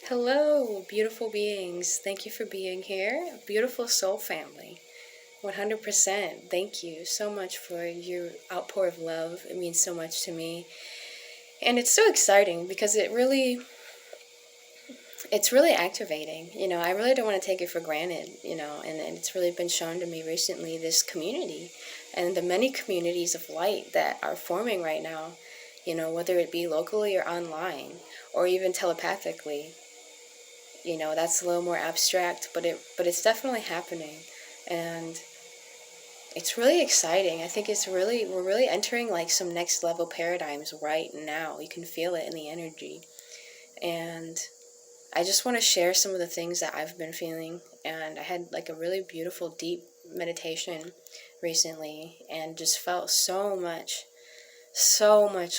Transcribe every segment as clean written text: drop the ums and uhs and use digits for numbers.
Hello, beautiful beings. Thank you for being here. Beautiful soul family. 100%. Thank you so much for your outpour of love. It means so much to me. And it's so exciting because it's really activating. I really don't want to take it for granted, and it's really been shown to me recently, this community and the many communities of light that are forming right now, whether it be locally or online or even telepathically. That's a little more abstract, but it's definitely happening, and it's really exciting. I think we're really entering like some next level paradigms right now. You can feel it in the energy, and I just want to share some of the things that I've been feeling. And I had like a really beautiful deep meditation recently, and just felt so much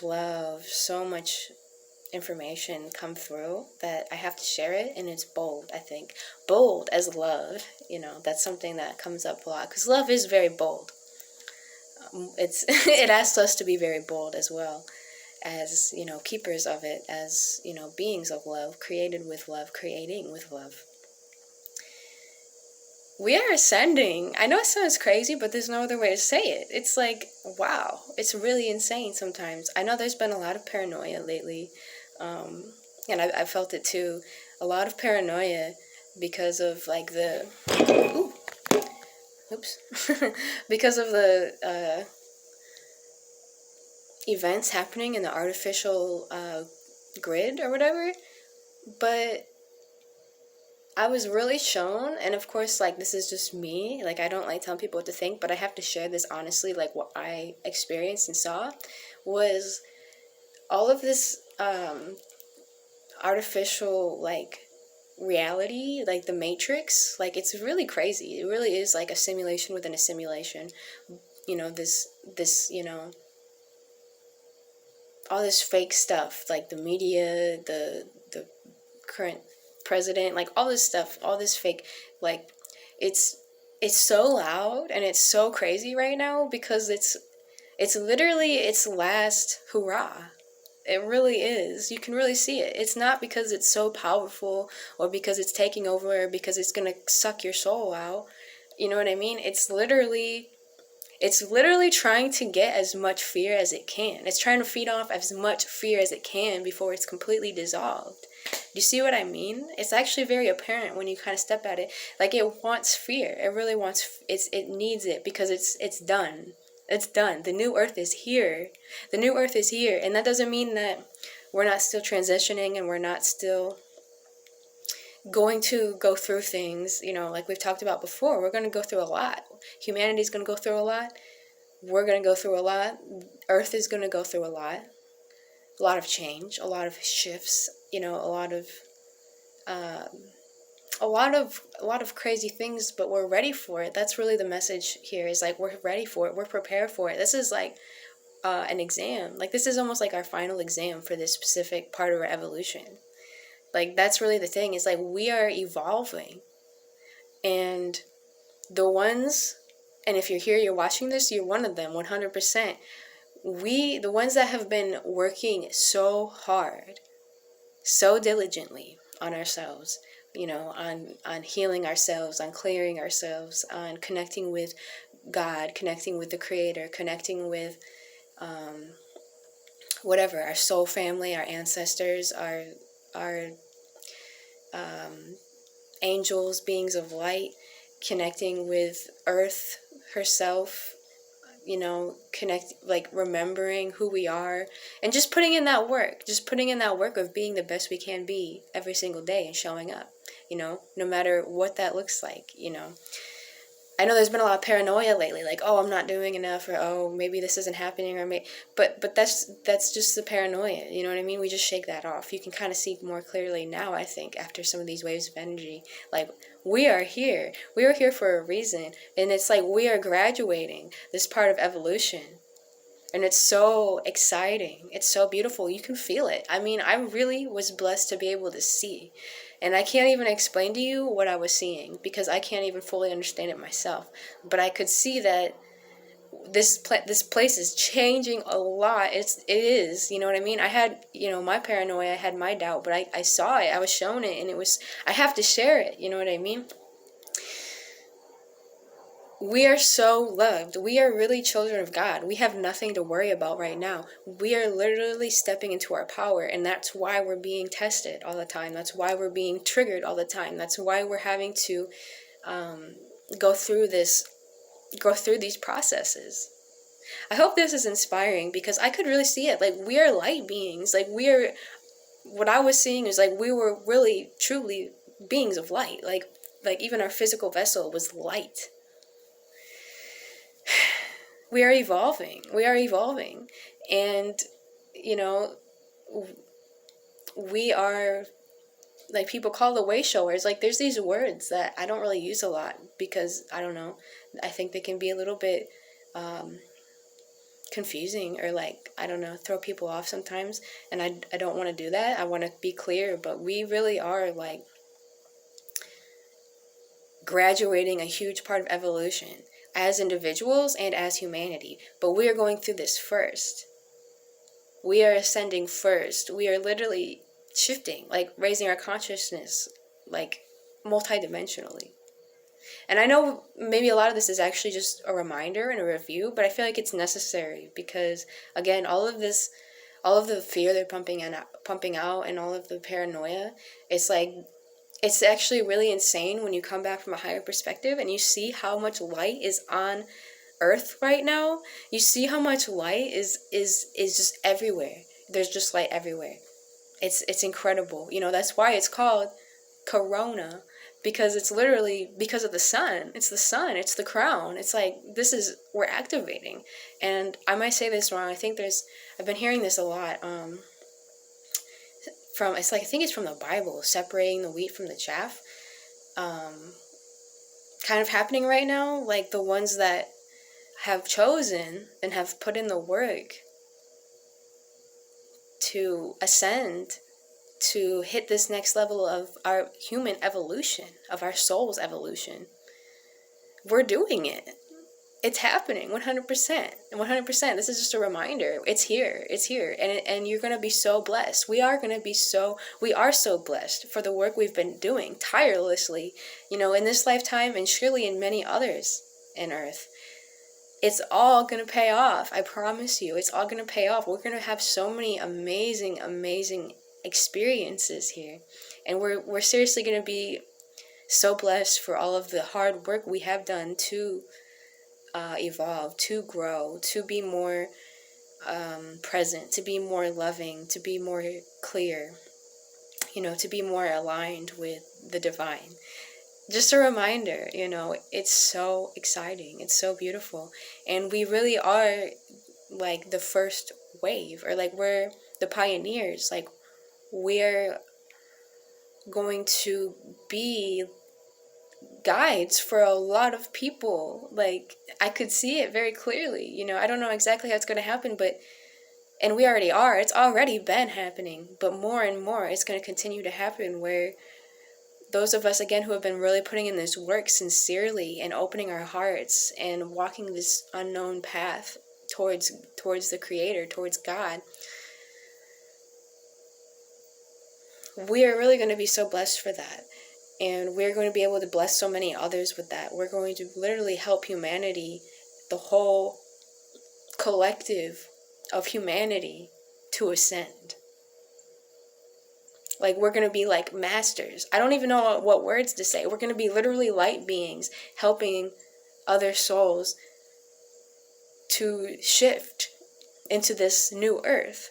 love, so much information come through that I have to share it, and it's bold. I think bold as love, that's something that comes up a lot, because love is very bold. It asks us to be very bold as well, as keepers of it, as beings of love, created with love, creating with love. We are ascending. I know it sounds crazy, but there's no other way to say it. It's like, wow, it's really insane sometimes. I know there's been a lot of paranoia lately, and I felt it too. A lot of paranoia because of like the, ooh, oops, because of the events happening in the artificial grid or whatever. But I was really shown, and of course, like, this is just me, like, I don't like telling people what to think, but I have to share this honestly, like, what I experienced and saw was all of this artificial, like, reality, like the Matrix. Like, it's really crazy. It really is like a simulation within a simulation. This all this fake stuff, like the media, the current president, like all this stuff, all this fake, like, it's so loud and it's so crazy right now because it's literally its last hurrah. It really is. You can really see it. It's not because it's so powerful or because it's taking over or because it's going to suck your soul out. You know what I mean? It's literally trying to get as much fear as it can. It's trying to feed off as much fear as it can before it's completely dissolved. Do you see what I mean? It's actually very apparent when you kind of step at it. Like, it wants fear. It really wants. It needs it because it's done. It's done. The new earth is here. The new earth is here, and that doesn't mean that we're not still transitioning and we're not still going to go through things, like we've talked about before. We're going to go through a lot. Humanity's going to go through a lot. We're going to go through a lot. Earth is going to go through a lot of change, a lot of shifts, a lot of crazy things, but we're ready for it. That's really the message here, is like, we're ready for it. We're prepared for it. This is like an exam. Like, this is almost like our final exam for this specific part of our evolution. Like, that's really the thing. It's like, we are evolving, and and if you're here, you're watching this, you're one of them, 100%. The ones that have been working so hard, so diligently on ourselves, on healing ourselves, on clearing ourselves, on connecting with God, connecting with the Creator, connecting with whatever, our soul family, our ancestors, our angels, beings of light, connecting with Earth herself, like remembering who we are, and just putting in that work of being the best we can be every single day and showing up, no matter what that looks like. I know there's been a lot of paranoia lately, like, oh, I'm not doing enough, or oh, maybe this isn't happening, or but that's just the paranoia. You know what I mean? We just shake that off. You can kind of see more clearly now, I think, after some of these waves of energy. Like, we are here. We are here for a reason, and it's like we are graduating this part of evolution. And it's so exciting. It's so beautiful. You can feel it. I mean, I really was blessed to be able to see. And I can't even explain to you what I was seeing because I can't even fully understand it myself. But I could see that this place is changing a lot. It is, you know what I mean? I had, my paranoia, I had my doubt, but I saw it, I was shown it, and I have to share it, you know what I mean? We are so loved. We are really children of God. We have nothing to worry about right now. We are literally stepping into our power, and that's why we're being tested all the time. That's why we're being triggered all the time. That's why we're having to go through these processes. I hope this is inspiring, because I could really see it. Like, we are light beings. Like, what I was seeing is like we were really, truly beings of light. Like even our physical vessel was light. We are evolving. And, we are, like, people call the way showers. Like, there's these words that I don't really use a lot because, I don't know, I think they can be a little bit confusing, or, like, I don't know, throw people off sometimes. And I don't want to do that. I want to be clear, but we really are, like, graduating a huge part of evolution as individuals and as humanity. But we are going through this first. We are ascending first. We are literally shifting, like raising our consciousness, like multidimensionally. And I know maybe a lot of this is actually just a reminder and a review, but I feel like it's necessary because, again, all of the fear they're pumping out and all of the paranoia, it's like, it's actually really insane when you come back from a higher perspective and you see how much light is on Earth right now. You see how much light is just everywhere. There's just light everywhere. It's incredible. That's why it's called Corona, because it's literally because of the sun. It's the sun. It's the crown. It's like, we're activating. And I might say this wrong. I've been hearing this a lot. I think it's from the Bible, separating the wheat from the chaff. Kind of happening right now, like the ones that have chosen and have put in the work to ascend, to hit this next level of our human evolution, of our soul's evolution. We're doing it. It's happening 100%. 100%. This is just a reminder. It's here. And you're going to be so blessed. We are so blessed for the work we've been doing tirelessly, in this lifetime and surely in many others in Earth. It's all going to pay off. I promise you, it's all going to pay off. We're going to have so many amazing, amazing experiences here. And we're seriously going to be so blessed for all of the hard work we have done to evolve, to grow, to be more present, to be more loving, to be more clear, to be more aligned with the divine. Just a reminder, it's so exciting. It's so beautiful. And we really are like the first wave, or like we're the pioneers. Like, we're going to be guides for a lot of people. Like, I could see it very clearly. I don't know exactly how it's going to happen, and we already are. It's already been happening, but more and more it's going to continue to happen, where those of us, again, who have been really putting in this work sincerely and opening our hearts and walking this unknown path towards the Creator, towards God, we are really going to be so blessed for that. And we're going to be able to bless so many others with that. We're going to literally help humanity, the whole collective of humanity, to ascend. Like, we're going to be like masters. I don't even know what words to say. We're going to be literally light beings helping other souls to shift into this new earth.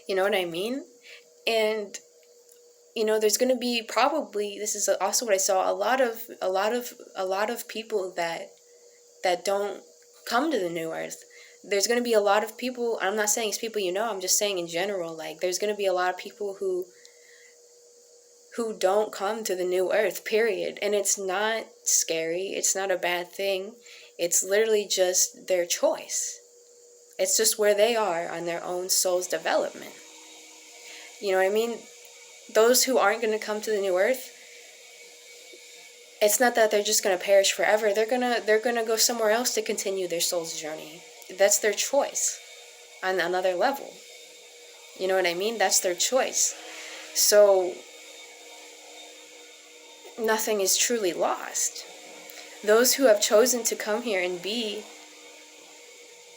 You know what I mean? And there's going to be probably, this is also what I saw, a lot of people that don't come to the new earth. There's going to be a lot of people, I'm not saying it's people I'm just saying in general, like, there's going to be a lot of people who don't come to the new earth, period. And it's not scary. It's not a bad thing. It's literally just their choice. It's just where they are on their own soul's development. You know what I mean? Those who aren't going to come to the new earth, it's not that they're just going to perish forever. They're going to go somewhere else to continue their soul's journey. That's their choice on another level. You know what I mean? That's their choice. So nothing is truly lost. Those who have chosen to come here and be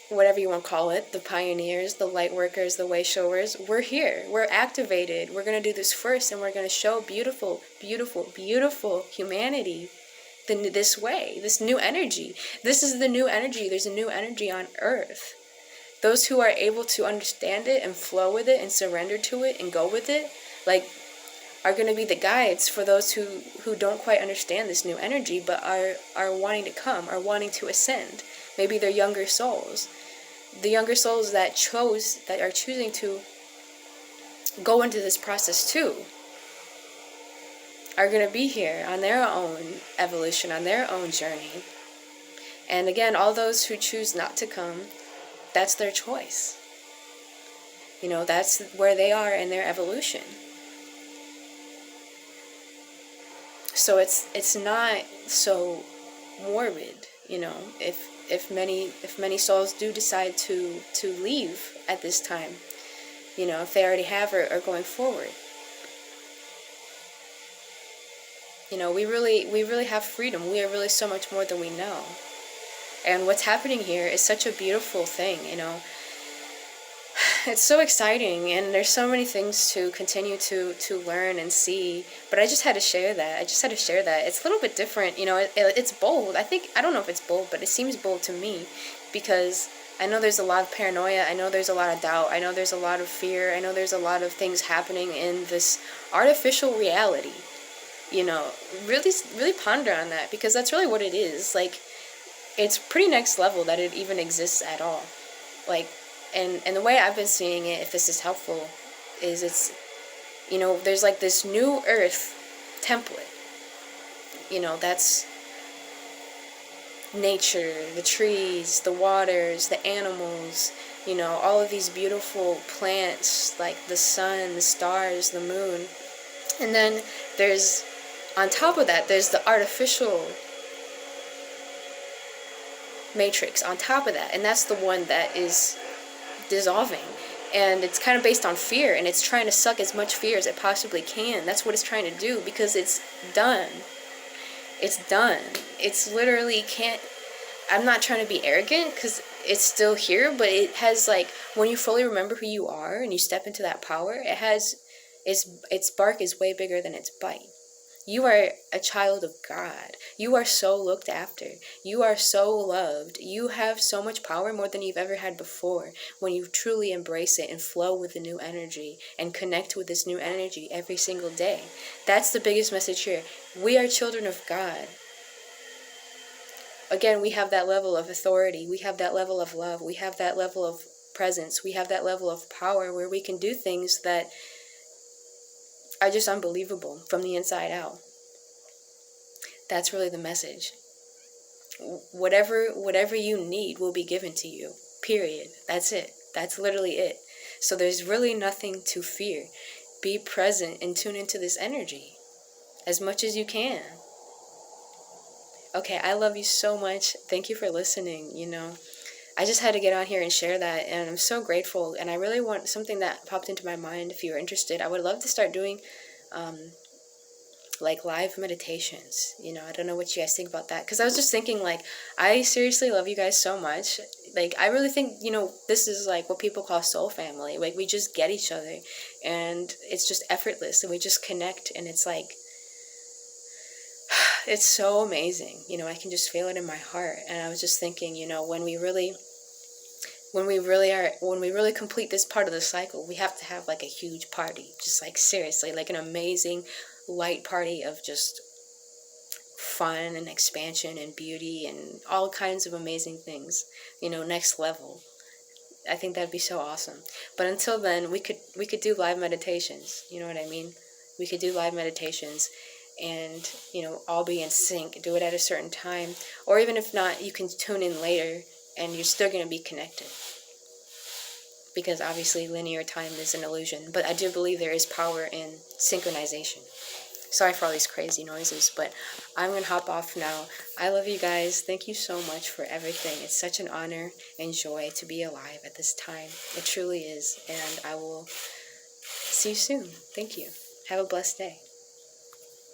whatever you want to call it, the pioneers, the light workers, the way showers, we're here. We're activated. We're going to do this first, and we're going to show beautiful, beautiful, beautiful humanity this way, this new energy. This is the new energy. There's a new energy on earth. Those who are able to understand it and flow with it and surrender to it and go with it, like, are going to be the guides for those who don't quite understand this new energy but are wanting to come, are wanting to ascend. Maybe they're younger souls. The younger souls that are choosing to go into this process too are going to be here on their own evolution, on their own journey. And again, all those who choose not to come, that's their choice. You know, that's where they are in their evolution. So it's not so morbid, you know, if many souls do decide to leave at this time, you know, if they already have or are going forward. You know, we really have freedom. We are really so much more than we know. And what's happening here is such a beautiful thing, you know. It's so exciting, and there's so many things to continue to learn and see. But I just had to share that. It's a little bit different, you know. It's bold. I don't know if it's bold, but it seems bold to me, because I know there's a lot of paranoia. I know there's a lot of doubt. I know there's a lot of fear. I know there's a lot of things happening in this artificial reality. You know, really ponder on that, because that's really what it is. Like, it's pretty next level that it even exists at all. Like, and the way I've been seeing it, if this is helpful, is it's, you know, there's like this new earth template. You know, that's nature, the trees, the waters, the animals, you know, all of these beautiful plants, like the sun, the stars, the moon. And then there's, on top of that, there's the artificial matrix on top of that, and that's the one that is dissolving, and it's kind of based on fear, and it's trying to suck as much fear as it possibly can. That's what it's trying to do, because it's done. It's literally can't. I'm not trying to be arrogant, because it's still here, but it has, like, when you fully remember who you are and you step into that power, it has its bark is way bigger than its bite. You are a child of God. You are so looked after. You are so loved. You have so much power, more than you've ever had before, when you truly embrace it and flow with the new energy and connect with this new energy every single day. That's the biggest message here. We are children of God. Again, we have that level of authority. We have that level of love. We have that level of presence. We have that level of power where we can do things that are just unbelievable from the inside out. That's really the message. Whatever you need will be given to you. Period. That's it. That's literally it. So there's really nothing to fear. Be present and tune into this energy as much as you can. Okay, I love you so much. Thank you for listening, you know. I just had to get on here and share that, and I'm so grateful. And I really want something that popped into my mind. If you're interested, I would love to start doing like live meditations. You know, I don't know what you guys think about that, because I was just thinking, like, I seriously love you guys so much. Like, I really think, you know, this is like what people call soul family. Like, we just get each other, and it's just effortless, and we just connect, and it's like, it's so amazing. You know, I can just feel it in my heart. And I was just thinking, you know, when we really complete this part of the cycle, we have to have like a huge party, just like seriously, like an amazing light party of just fun and expansion and beauty and all kinds of amazing things, you know, next level. I think that'd be so awesome. But until then, we could do live meditations, you know what I mean? We could do live meditations and, you know, all be in sync, do it at a certain time, or even if not, you can tune in later and you're still going to be connected, because obviously linear time is an illusion. But I do believe there is power in synchronization. Sorry for all these crazy noises, but I'm going to hop off now. I love you guys. Thank you so much for everything. It's such an honor and joy to be alive at this time. It truly is. And I will see you soon. Thank you. Have a blessed day.